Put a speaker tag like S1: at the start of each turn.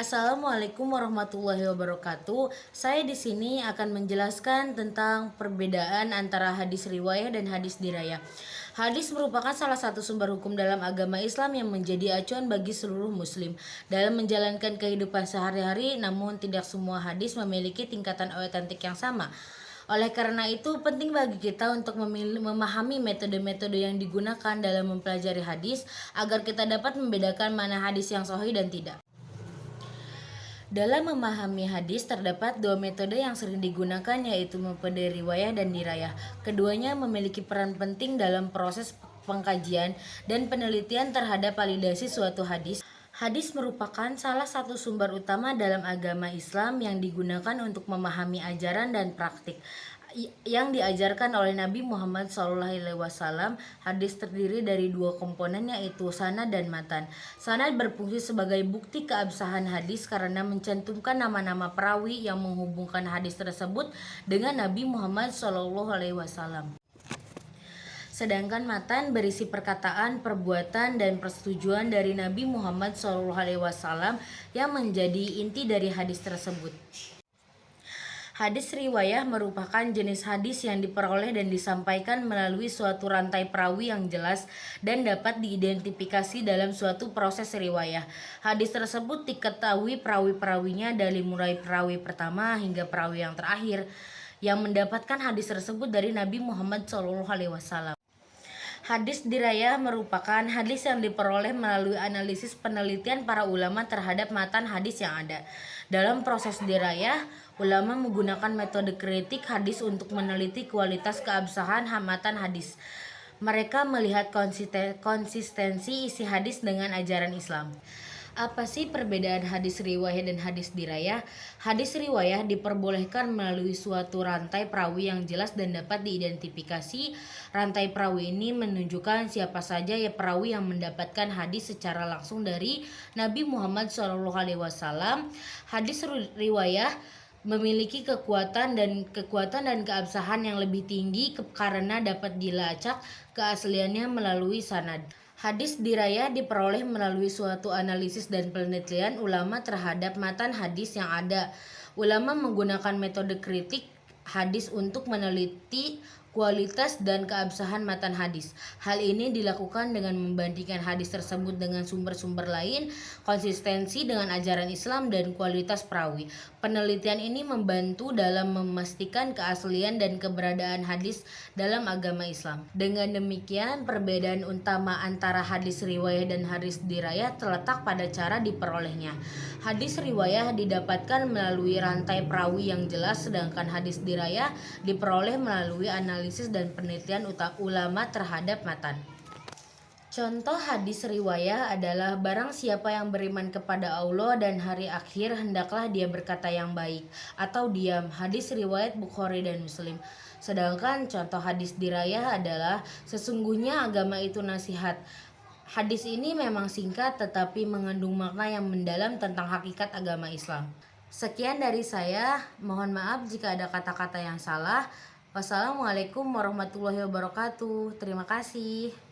S1: Assalamualaikum warahmatullahi wabarakatuh. Saya di sini akan menjelaskan tentang perbedaan antara hadis riwayah dan hadis dirayah. Hadis merupakan salah satu sumber hukum dalam agama Islam yang menjadi acuan bagi seluruh muslim dalam menjalankan kehidupan sehari-hari, namun tidak semua hadis memiliki tingkatan otentik yang sama. Oleh karena itu, penting bagi kita untuk memahami metode-metode yang digunakan dalam mempelajari hadis agar kita dapat membedakan mana hadis yang sahih dan tidak. Dalam memahami hadis terdapat dua metode yang sering digunakan, yaitu metode riwayah dan dirayah. Keduanya memiliki peran penting dalam proses pengkajian dan penelitian terhadap validasi suatu hadis. Hadis merupakan salah satu sumber utama dalam agama Islam yang digunakan untuk memahami ajaran dan praktik yang diajarkan oleh Nabi Muhammad SAW. Hadis terdiri dari dua komponen, yaitu sanad dan matan. Sanad berfungsi sebagai bukti keabsahan hadis karena mencantumkan nama-nama perawi yang menghubungkan hadis tersebut dengan Nabi Muhammad SAW. Sedangkan matan berisi perkataan, perbuatan, dan persetujuan dari Nabi Muhammad SAW yang menjadi inti dari hadis tersebut. Hadis riwayah merupakan jenis hadis yang diperoleh dan disampaikan melalui suatu rantai perawi yang jelas dan dapat diidentifikasi dalam suatu proses riwayah. Hadis tersebut diketahui perawi-perawinya dari mulai perawi pertama hingga perawi yang terakhir yang mendapatkan hadis tersebut dari Nabi Muhammad SAW. Hadis dirayah merupakan hadis yang diperoleh melalui analisis penelitian para ulama terhadap matan hadis yang ada. Dalam proses dirayah, ulama menggunakan metode kritik hadis untuk meneliti kualitas keabsahan matan hadis. Mereka melihat konsistensi isi hadis dengan ajaran Islam. Apa sih perbedaan hadis riwayah dan hadis dirayah? Hadis riwayah diperbolehkan melalui suatu rantai perawi yang jelas dan dapat diidentifikasi. Rantai perawi ini menunjukkan siapa saja ya perawi yang mendapatkan hadis secara langsung dari Nabi Muhammad SAW. Hadis riwayah memiliki kekuatan dan keabsahan yang lebih tinggi karena dapat dilacak keasliannya melalui sanad. Hadis dirayah diperoleh melalui suatu analisis dan penelitian ulama terhadap matan hadis yang ada. Ulama menggunakan metode kritik hadis untuk meneliti kualitas dan keabsahan matan hadis. Hal ini dilakukan dengan membandingkan hadis tersebut dengan sumber-sumber lain, konsistensi dengan ajaran Islam, dan kualitas perawi. Penelitian ini membantu dalam memastikan keaslian dan keberadaan hadis dalam agama Islam. Dengan demikian, perbedaan utama antara hadis riwayah dan hadis dirayah terletak pada cara diperolehnya. Hadis riwayah didapatkan melalui rantai perawi yang jelas, sedangkan hadis dirayah diperoleh melalui analisis dan penelitian ulama terhadap matan. Contoh hadis riwayah adalah barang siapa yang beriman kepada Allah dan hari akhir hendaklah dia berkata yang baik atau diam. Hadis riwayat Bukhari dan Muslim. Sedangkan contoh hadis dirayah adalah sesungguhnya agama itu nasihat. Hadis ini memang singkat tetapi mengandung makna yang mendalam tentang hakikat agama Islam. Sekian dari saya, mohon maaf jika ada kata-kata yang salah. Wassalamualaikum warahmatullahi wabarakatuh. Terima kasih.